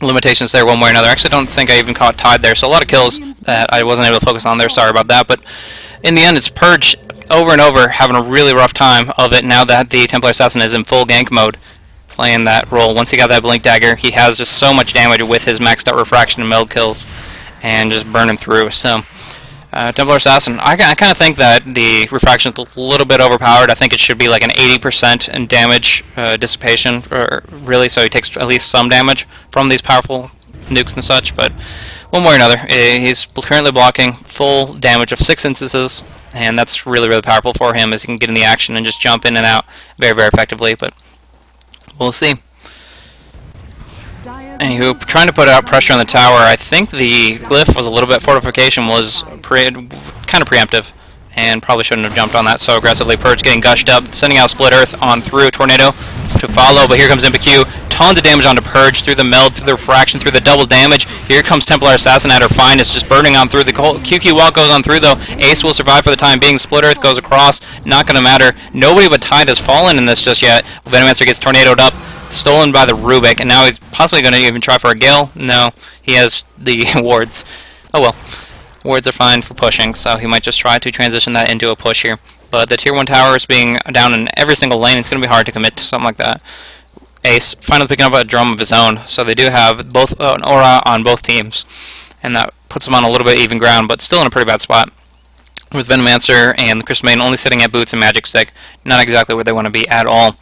Speaker 1: limitations there one way or another. Actually, I don't think I even caught Tide there. So a lot of kills that I wasn't able to focus on there. Sorry about that. But in the end, it's Purge over and over having a really rough time of it now that the Templar Assassin is in full gank mode, playing that role. Once he got that Blink Dagger, he has just so much damage with his maxed out refraction and meld kills and just burning through. So Templar Assassin, I kind of think that the refraction is a little bit overpowered. I think it should be like an 80% in damage dissipation, really, so he takes at least some damage from these powerful nukes and such, but one way or another, he's currently blocking full damage of 6 instances, and that's really, really powerful for him as he can get in the action and just jump in and out very, very effectively, but we'll see. Anywho, trying to put out pressure on the tower. I think the glyph was a little bit, fortification was kind of preemptive, and probably shouldn't have jumped on that so aggressively. Purge getting gushed up, sending out Split Earth on through Tornado to follow, but here comes MBQ. Tons of damage onto Purge through the meld, through the refraction, through the double damage. Here comes Templar Assassin at her finest, just burning on through. The QQ wall goes on through though. Ace will survive for the time being. Split Earth goes across, not going to matter. Nobody but Tide has fallen in this just yet. Venomancer gets tornadoed up, stolen by the Rubik, and now he's possibly going to even try for a Gale. No, he has the wards. Oh well, wards are fine for pushing, so he might just try to transition that into a push here. But the tier 1 tower is being down in every single lane. It's going to be hard to commit to something like that. Ace finally picking up a drum of his own, so they do have both an aura on both teams, and that puts them on a little bit even ground, but still in a pretty bad spot. With Venomancer and the Crystal Maiden only sitting at boots and Magic Stick, not exactly where they want to be at all.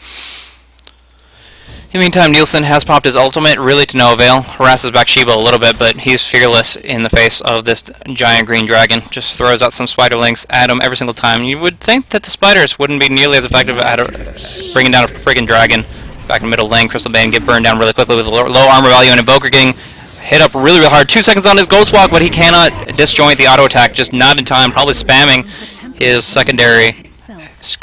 Speaker 1: In the meantime, Nielsen has popped his ultimate, really to no avail. Harasses back Shiba a little bit, but he's fearless in the face of this giant green dragon. Just throws out some spiderlings at him every single time. You would think that the spiders wouldn't be nearly as effective at bringing down a friggin' dragon. Back in middle lane, Crystal Bane get burned down really quickly with low armor value, and Invoker getting hit up really, really hard. 2 seconds on his Ghost Walk, but he cannot disjoint the auto attack, just not in time, probably spamming his secondary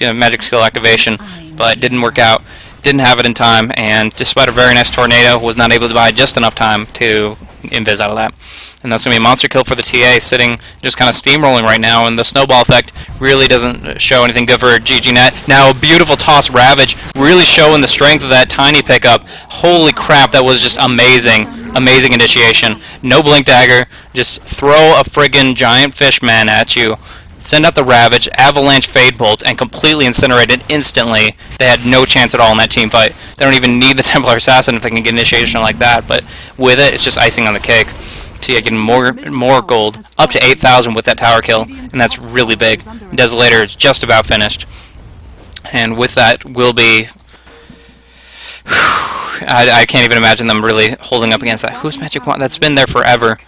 Speaker 1: magic skill activation, but didn't work out. Didn't have it in time, and despite a very nice tornado, was not able to buy just enough time to invis out of that. And that's going to be a monster kill for the TA, sitting just kind of steamrolling right now, and the snowball effect really doesn't show anything good for GGnet. Now a beautiful toss Ravage, really showing the strength of that tiny pickup. Holy crap, that was just amazing. Amazing initiation. No Blink Dagger, just throw a friggin' giant fishman at you. Send out the Ravage, Avalanche Fade Bolt, and completely incinerate it instantly. They had no chance at all in that team fight. They don't even need the Templar Assassin if they can get initiation like that, but with it, it's just icing on the cake. Tia getting more gold, up to 8,000 with that tower kill, and that's really big. Desolator is just about finished. And with that will be... I can't even imagine them really holding up against that. Who's Magic Wand? That's been there forever.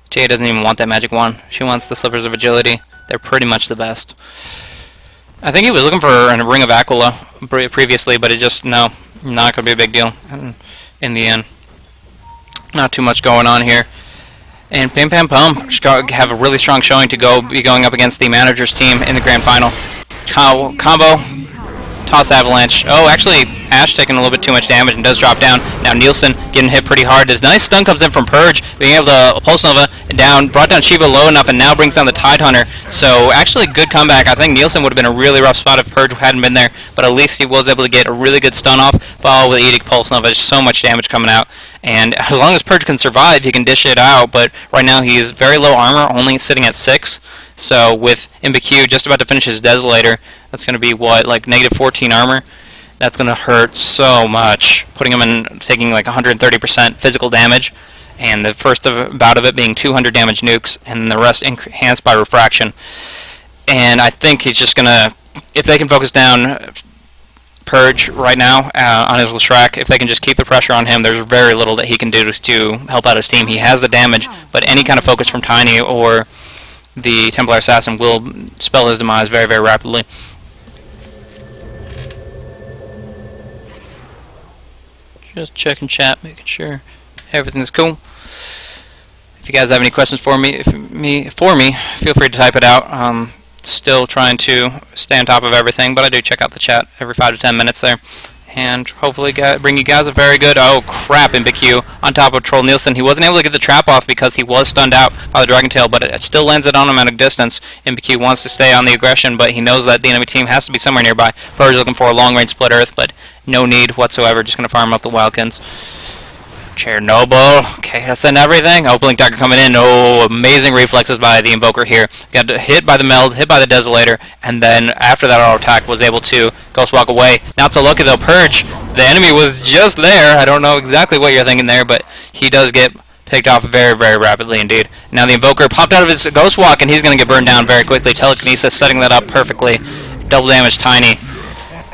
Speaker 1: Tia doesn't even want that Magic Wand. She wants the Slippers of Agility. They're pretty much the best. I think he was looking for a Ring of Aquila previously, but it just, no, not going to be a big deal in the end. Not too much going on here. And PimPamPum have a really strong showing to be going up against the manager's team in the grand final. Combo, toss Avalanche. Oh, actually, Ash taking a little bit too much damage and does drop down. Now Nielsen getting hit pretty hard. This nice stun comes in from Purge. being able to Pulse Nova down, brought down Shiva low enough, and now brings down the Tidehunter. So actually good comeback. I think Nielsen would have been a really rough spot if Purge hadn't been there, but at least he was able to get a really good stun off, followed with Edict Pulse Nova. There's so much damage coming out. And as long as Purge can survive, he can dish it out, but right now he's very low armor, only sitting at 6. So with MBQ just about to finish his Desolator, that's going to be what, like negative 14 armor? That's going to hurt so much, putting him in, taking like 130% physical damage, and the first bout of it being 200 damage nukes, and the rest enhanced by refraction. And I think he's just going to, if they can focus down Purge right now on his Leshrac, if they can just keep the pressure on him, there's very little that he can do to help out his team. He has the damage, but any kind of focus from Tiny or the Templar Assassin will spell his demise very, very rapidly. Just checking chat, making sure everything's cool. If you guys have any questions for me, feel free to type it out. Still trying to stay on top of everything, but I do check out the chat every 5 to 10 minutes there. And hopefully bring you guys a very good, oh crap, MBQ on top of Troll Nielsen. He wasn't able to get the trap off because he was stunned out by the Dragon Tail, but it still lands it on him at a distance. MBQ wants to stay on the aggression, but he knows that the enemy team has to be somewhere nearby. Purge looking for a long-range split earth, but no need whatsoever, just going to farm up the Wildkins. Chernobyl, okay, that's in everything. Oh, Blink Dagger coming in. Oh, amazing reflexes by the Invoker here. Got hit by the Meld, hit by the Desolator, and then after that auto attack was able to Ghost Walk away. Not so lucky though, Purge. The enemy was just there. I don't know exactly what you're thinking there, but he does get picked off very, very rapidly indeed. Now the Invoker popped out of his Ghost Walk, and he's going to get burned down very quickly. Telekinesis setting that up perfectly. Double damage Tiny.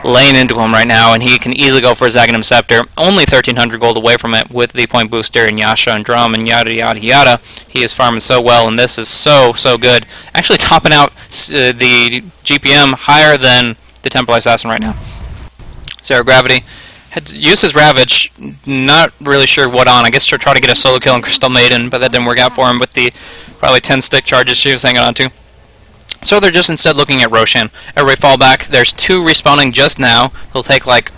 Speaker 1: Laying into him right now, and he can easily go for his Aghanim Scepter. Only 1,300 gold away from it with the point booster and Yasha and Drum and yada yada yada. He is farming so well, and this is so good. Actually topping out the GPM higher than the Templar Assassin right now. Zero Gravity. Uses Ravage, not really sure what on. I guess to try to get a solo kill on Crystal Maiden, but that didn't work out for him with the probably 10 stick charges she was hanging on to. So they're just instead looking at Roshan. Everybody fall back. There's 2 respawning just now. It'll take like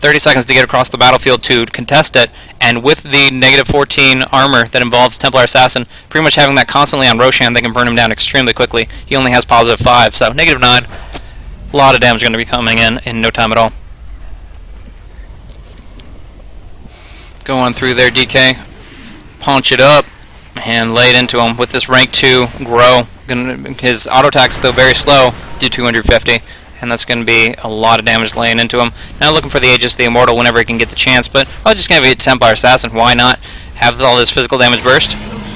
Speaker 1: 30 seconds to get across the battlefield to contest it, and with the negative 14 armor that involves Templar Assassin, pretty much having that constantly on Roshan, they can burn him down extremely quickly. He only has positive 5, so negative 9. A lot of damage going to be coming in no time at all. Go on through there, DK. Punch it up and lay it into him with this rank 2 grow. His auto attack's still very slow, do 250, and that's going to be a lot of damage laying into him. Now looking for the Aegis, the Immortal, whenever he can get the chance, but I'll just going to be a Templar Assassin. Why not have all this physical damage burst,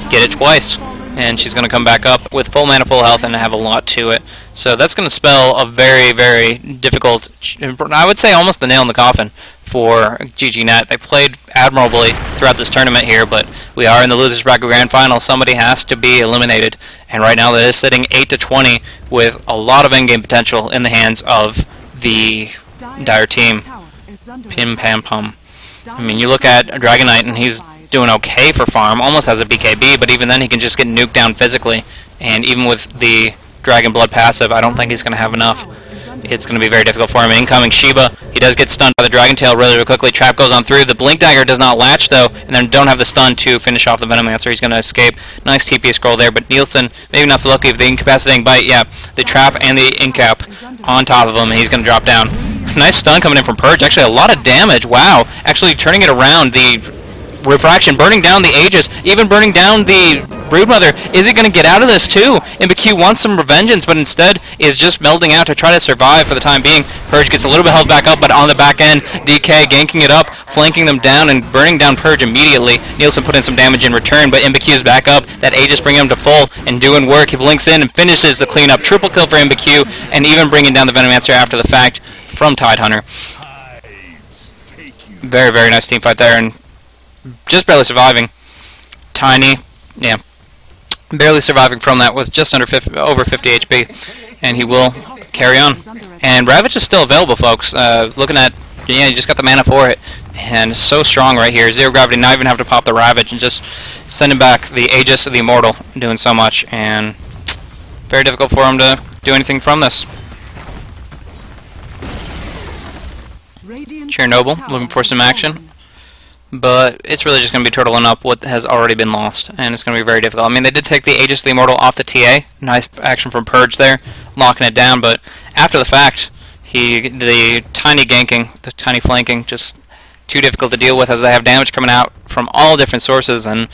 Speaker 1: get it twice, and she's going to come back up with full mana, full health, and have a lot to it. So that's going to spell a very, very difficult, I would say almost the nail in the coffin for GGnet. They played admirably throughout this tournament here, but we are in the Losers Bracket Grand Final. Somebody has to be eliminated, and right now that is sitting 8-20 with a lot of endgame potential in the hands of the Dire team. PimPamPum. I mean, you look at Dragon Knight, and he's doing okay for farm, almost has a BKB, but even then he can just get nuked down physically, and even with the Dragon Blood passive, I don't think he's going to have enough. It's going to be very difficult for him. Incoming Shiba. He does get stunned by the Dragon Tail really quickly. Trap goes on through. The Blink Dagger does not latch, though, and then don't have the stun to finish off the Venomancer. He's going to escape. Nice TP scroll there, but Nielsen, maybe not so lucky with the Incapacitating Bite. Yeah, the Trap and the Incap on top of him, and he's going to drop down. Nice stun coming in from Purge. Actually, a lot of damage. Wow. Actually turning it around. The Refraction, burning down the Aegis, even burning down the Broodmother. Is he going to get out of this too? MBQ wants some revengeance, but instead is just melding out to try to survive for the time being. Purge gets a little bit held back up, but on the back end, DK ganking it up, flanking them down, and burning down Purge immediately. Nielsen put in some damage in return, but MBQ's back up. That Aegis bringing him to full and doing work. He blinks in and finishes the cleanup. Triple kill for MBQ, and even bringing down the Venomancer after the fact from Tidehunter. Very, very nice team fight there, and just barely surviving. Tiny, yeah, barely surviving from that with just under over 50 HP, and he will carry on. And Ravage is still available, folks. Looking at, yeah, you just got the mana for it, and so strong right here. Zero Gravity, not even have to pop the Ravage, and just sending back the Aegis of the Immortal, doing so much, and very difficult for him to do anything from this. Chernobyl, looking for some action. but it's really just going to be turtling up what has already been lost, and it's going to be very difficult. I mean, they did take the Aegis of the Immortal off the TA. Nice action from Purge there, locking it down, but after the fact, the tiny ganking, the tiny flanking, just too difficult to deal with as they have damage coming out from all different sources. And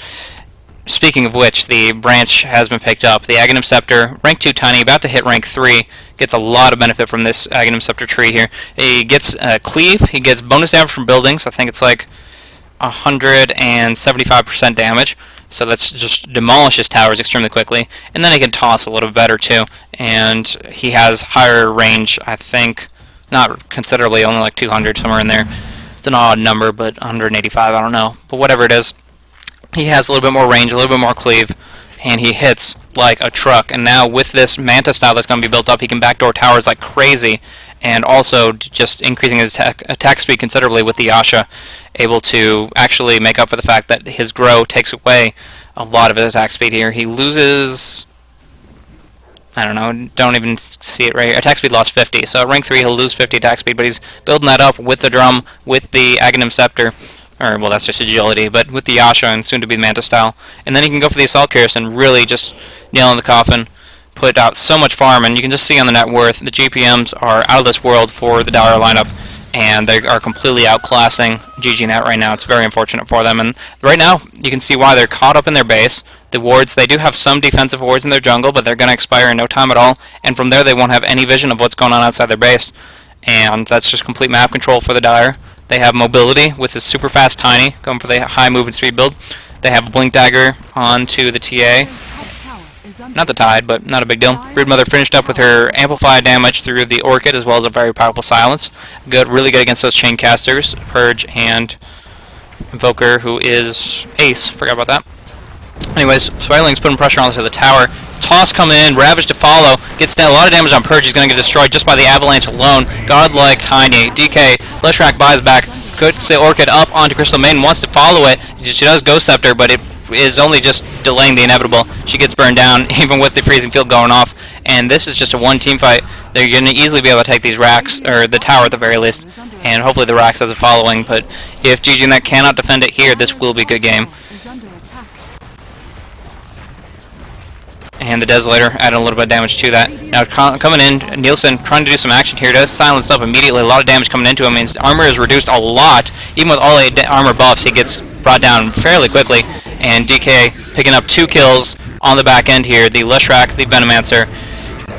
Speaker 1: speaking of which, the branch has been picked up. The Aghanim Scepter, rank 2 tiny, about to hit rank 3, gets a lot of benefit from this Aghanim Scepter tree here. He gets cleave, he gets bonus damage from buildings. I think it's like 175% damage, so that's just demolishes towers extremely quickly. And then he can toss a little better too, and he has higher range, I think, not considerably, only like 200, somewhere in there. It's an odd number, but 185, I don't know. But whatever it is, he has a little bit more range, a little bit more cleave, and he hits like a truck. And now with this Manta style that's going to be built up, he can backdoor towers like crazy, and also just increasing his attack speed considerably with the Yasha, able to actually make up for the fact that his grow takes away a lot of his attack speed here. He loses, I don't know, don't even see it right here. Attack speed lost 50, so at rank 3 he'll lose 50 attack speed, but he's building that up with the drum, with the Aghanim Scepter, or, well, that's just agility, but with the Yasha and soon to be the Manta style. And then he can go for the Assault Cuirass and really just nail in the coffin, put out so much farm, and you can just see on the net worth, the GPMs are out of this world for the Dire lineup, and they are completely outclassing GGnet right now. It's very unfortunate for them, and right now you can see why they're caught up in their base. The wards, they do have some defensive wards in their jungle, but they're going to expire in no time at all, and from there they won't have any vision of what's going on outside their base, and that's just complete map control for the Dire. They have mobility with his super fast Tiny, going for the high movement speed build. They have a Blink Dagger onto the TA. Not the Tide, but not a big deal. Broodmother finished up with her amplified damage through the Orchid, as well as a very powerful Silence. Good, really good against those chain casters, Purge and Invoker, who is Ace. Forgot about that. Anyways, Swirling's putting pressure onto the tower. Toss coming in, Ravage to follow, gets down a lot of damage on Purge. He's going to get destroyed just by the Avalanche alone. Godlike Tiny, DK, Leshrac buys back, puts the Orchid up onto Crystal Maiden, wants to follow it. She does Ghost Scepter, but it is only just delaying the inevitable. She gets burned down, even with the freezing field going off. And this is just a one-team fight. They're going to easily be able to take these racks, or the tower at the very least, and hopefully the racks has a following. But if GGnet cannot defend it here, this will be a good game. And the Desolator adding a little bit of damage to that. Now coming in, Nielsen trying to do some action here. Does silence up immediately. A lot of damage coming into him. His armor is reduced a lot. Even with all 8 armor buffs, he gets brought down fairly quickly. And DK picking up 2 kills on the back end here. The Leshrac, the Venomancer.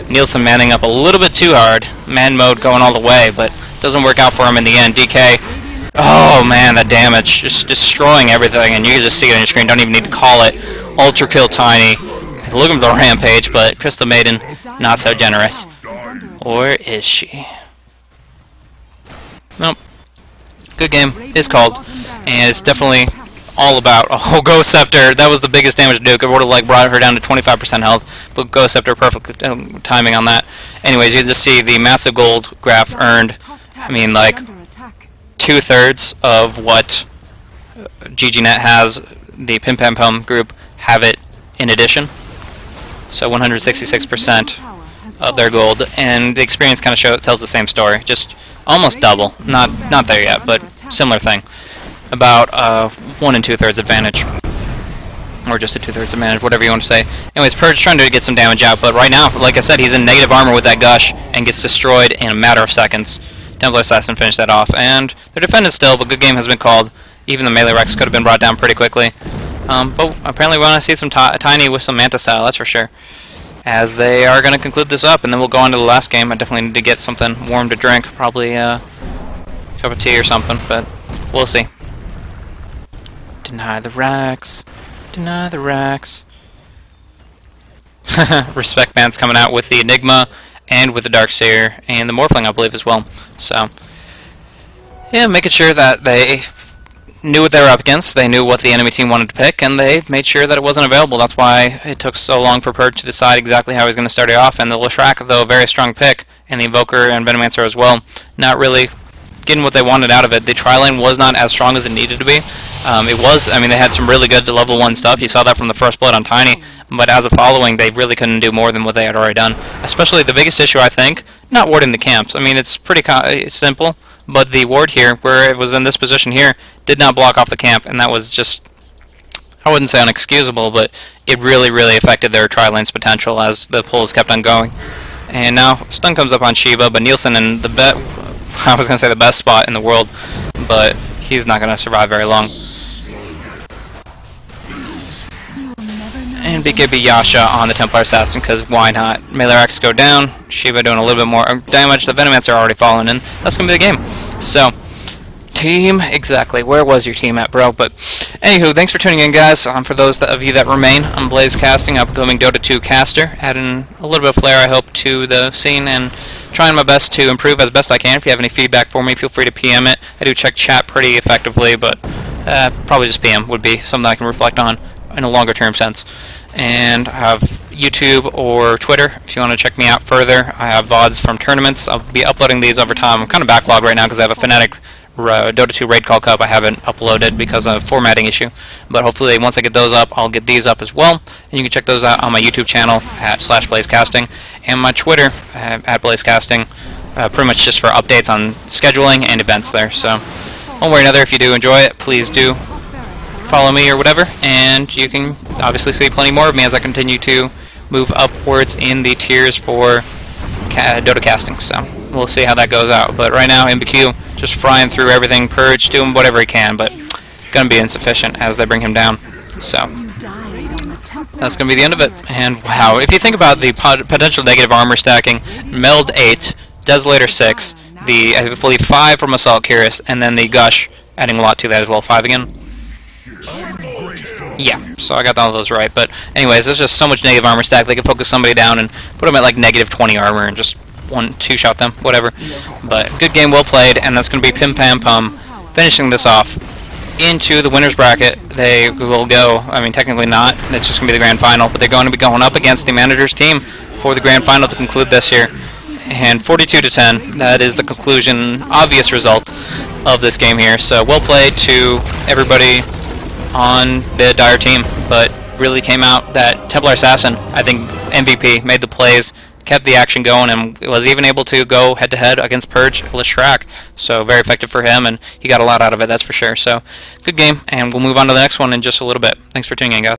Speaker 1: Nielsen manning up a little bit too hard. Man mode going all the way, but doesn't work out for him in the end. DK, oh man, that damage. Just destroying everything, and you can just see it on your screen. Don't even need to call it. Ultra kill Tiny. Looking for the Rampage, but Crystal Maiden, not so generous. Or is she? Nope. Good game is called, and it's definitely all about, oh, Ghost Scepter. That was the biggest damage to do. It would have like brought her down to 25% health, but Ghost Scepter, perfect timing on that. Anyways, you can just see the massive gold graph earned. I mean, like 2/3 of what GGnet has. The PimPamPum group have it in addition. So 166% of their gold, and the experience kind of tells the same story, just almost double. Not there yet, but similar thing. About 1 2/3 advantage, or just a 2/3 advantage, whatever you want to say. Anyways, Purge trying to get some damage out, but right now, like I said, he's in negative armor with that gush and gets destroyed in a matter of seconds. Templar Assassin finished that off, and they're defended still, but good game has been called. Even the melee Rex could have been brought down pretty quickly. But apparently we want to see some Tiny with some Manta style, that's for sure. As they are going to conclude this up, and then we'll go on to the last game. I definitely need to get something warm to drink, probably a cup of tea or something, but we'll see. Deny the racks. Deny the racks. Respect Band's coming out with the Enigma and with the Darkseer and the Morphling, I believe, as well. So, yeah, making sure that they knew what they were up against, they knew what the enemy team wanted to pick, and they made sure that it wasn't available. That's why it took so long for Purge to decide exactly how he was going to start it off. And the Leshrac, though, a very strong pick, and the Invoker and Venomancer as well, not really getting what they wanted out of it. The tri-lane was not as strong as it needed to be. I mean, they had some really good level 1 stuff. You saw that from the first blood on Tiny, but as a following, they really couldn't do more than what they had already done. Especially the biggest issue, I think, not warding the camps. I mean, it's pretty simple, but the ward here, where it was in this position here, did not block off the camp, and that was just, I wouldn't say unexcusable, but it really, really affected their tri-lane's potential as the pulls kept on going. And now stun comes up on Shiva, but Nielsen in the I was going to say the best spot in the world, but he's not going to survive very long. And BKB Yasha on the Templar Assassin, because why not? Melee Rex go down, Shiva doing a little bit more damage, the Venomancer are already falling in. That's going to be the game. So, team, exactly, where was your team at, bro? But, anywho, thanks for tuning in, guys. For those of you that remain, I'm BlazeCasting, upcoming Dota 2 caster, adding a little bit of flair, I hope, to the scene, and trying my best to improve as best I can. If you have any feedback for me, feel free to PM it. I do check chat pretty effectively, but probably just PM would be something I can reflect on in a longer term sense. And I have YouTube or Twitter if you want to check me out further. I have VODs from tournaments. I'll be uploading these over time. I'm kind of backlogged right now because I have a Fnatic Dota 2 Raid Call Cup I haven't uploaded because of a formatting issue. But hopefully once I get those up, I'll get these up as well. And you can check those out on my YouTube channel at /BlazeCasting and my Twitter at BlazeCasting, pretty much just for updates on scheduling and events there. So one way or another, if you do enjoy it, please do follow me or whatever, and you can obviously see plenty more of me as I continue to move upwards in the tiers for Dota casting. So we'll see how that goes out. But right now, MBQ just frying through everything, Purge doing whatever he can, but gonna be insufficient as they bring him down. So that's gonna be the end of it. And wow, if you think about the potential negative armor stacking, Meld 8, Desolator 6, the I believe 5 from Assault Curious, and then the Gush adding a lot to that as well. 5 again. Yeah, so I got all those right. But anyways, there's just so much negative armor stack. They can focus somebody down and put them at like negative 20 armor and just 1-2 shot them, whatever. But good game, well played, and that's going to be PimPamPum finishing this off into the winner's bracket. They will go, I mean technically not, it's just going to be the grand final, but they're going to be going up against the manager's team for the grand final to conclude this year. And 42-10, that is the conclusion, obvious result of this game here. So well played to everybody on the Dire team, but really came out that Templar Assassin, I think MVP, made the plays, kept the action going, and was even able to go head-to-head against Purge Leshrac. So very effective for him, and he got a lot out of it, that's for sure. So good game, and we'll move on to the next one in just a little bit. Thanks for tuning in, guys.